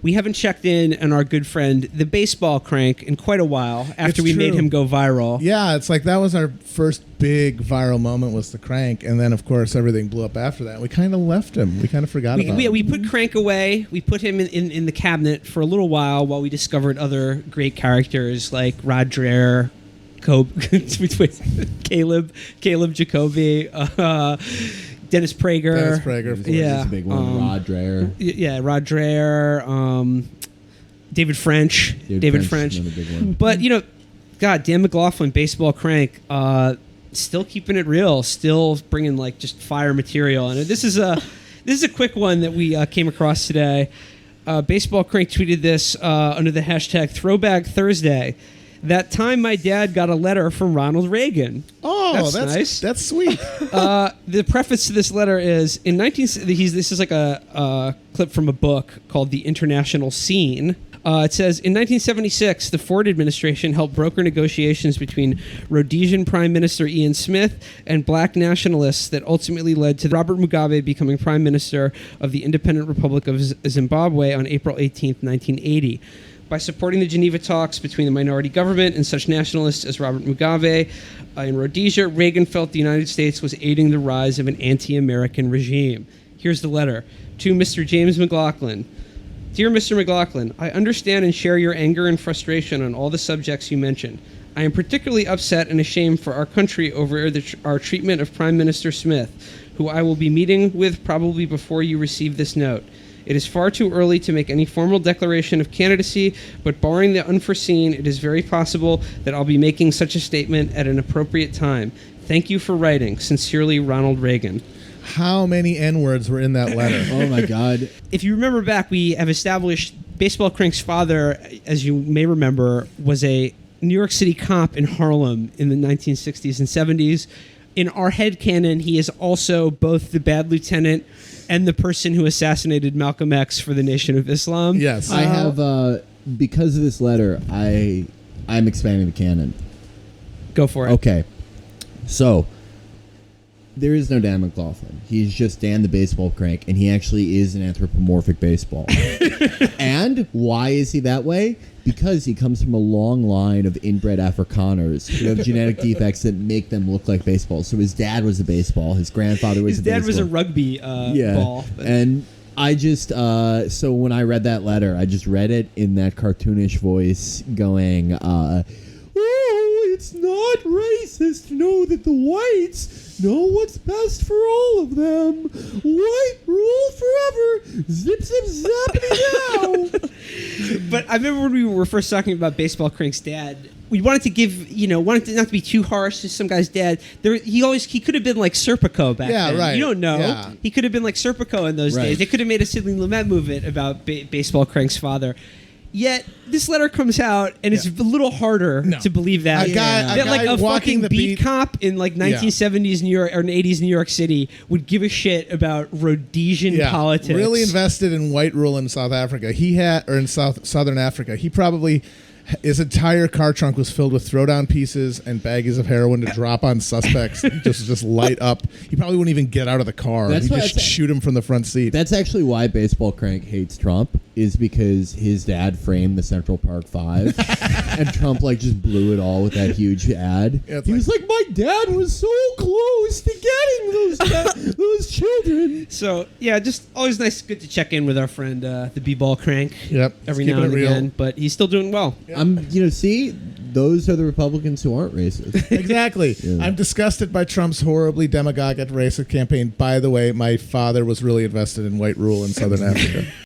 we haven't checked in on our good friend, the baseball crank, in quite a while after we made him go viral. Yeah, it's like that was our first big viral moment was the crank. And then, of course, everything blew up after that. We kind of left him. We kind of forgot about him. We put Crank away. We put him in the cabinet for a little while we discovered other great characters like Rod Dreher, Caleb Jacoby, Dennis Prager. Yeah, a big one. Rod Dreher. Yeah, Rod Dreher. David French. David French. Another big one. But God, Dan McLaughlin, baseball crank, still keeping it real, still bringing like just fire material. And this is a quick one that we came across today. Baseball crank tweeted this under the hashtag Throwback Thursday. That time my dad got a letter from Ronald Reagan. Oh, that's nice. That's sweet. The preface to this letter is this is like a clip from a book called The International Scene. It says, in 1976, the Ford administration helped broker negotiations between Rhodesian Prime Minister Ian Smith and black nationalists that ultimately led to Robert Mugabe becoming Prime Minister of the Independent Republic of Zimbabwe on April 18, 1980. By supporting the Geneva talks between the minority government and such nationalists as Robert Mugabe in Rhodesia, Reagan felt the United States was aiding the rise of an anti-American regime. Here's the letter. To Mr. James McLaughlin. Dear Mr. McLaughlin, I understand and share your anger and frustration on all the subjects you mentioned. I am particularly upset and ashamed for our country over our treatment of Prime Minister Smith, who I will be meeting with probably before you receive this note. It is far too early to make any formal declaration of candidacy, but barring the unforeseen, it is very possible that I'll be making such a statement at an appropriate time. Thank you for writing. Sincerely, Ronald Reagan. How many N-words were in that letter? Oh, my God. If you remember back, we have established Baseball Crank's father, as you may remember, was a New York City cop in Harlem in the 1960s and 70s. In our headcanon, he is also both the bad lieutenant and the person who assassinated Malcolm X for the Nation of Islam. Yes. I have, because of this letter, I'm expanding the canon. Go for it. Okay. So, there is no Dan McLaughlin. He's just Dan the baseball crank, and he actually is an anthropomorphic baseball. And why is he that way? Because he comes from a long line of inbred Afrikaners who have genetic defects that make them look like baseball. So his dad was a baseball. His grandfather was a baseball. His dad was a rugby ball. But. And I just, so when I read that letter, I just read it in that cartoonish voice going, oh, it's not racist to know that the whites know what's best for all of them. White rule forever. Zip, zip, zappity now. But I remember when we were first talking about Baseball Crank's dad, we wanted to give, wanted it not to be too harsh to some guy's dad. He could have been like Serpico back then. Right. You don't know. Yeah. He could have been like Serpico in those days. They could have made a Sidney Lumet movie about Baseball Crank's father. Yet this letter comes out, and it's a little harder to believe that. A guy like a walking fucking the beat cop in like 1970s New York or 80s New York City would give a shit about Rhodesian politics. Really invested in white rule in South Africa. In Southern Africa. He probably. His entire car trunk was filled with throwdown pieces and baggies of heroin to drop on suspects. just light up. He probably wouldn't even get out of the car. He'd just shoot him from the front seat. That's actually why Baseball Crank hates Trump, is because his dad framed the Central Park Five, and Trump just blew it all with that huge ad. Yeah, he was like, my dad was so close to getting those children. So yeah, just always good to check in with our friend the B-Ball Crank. Yep, every now and again, but he's still doing well. Yep. See, those are the Republicans who aren't racist. Exactly. Yeah. I'm disgusted by Trump's horribly demagogic racist campaign. By the way, my father was really invested in white rule in Southern Africa.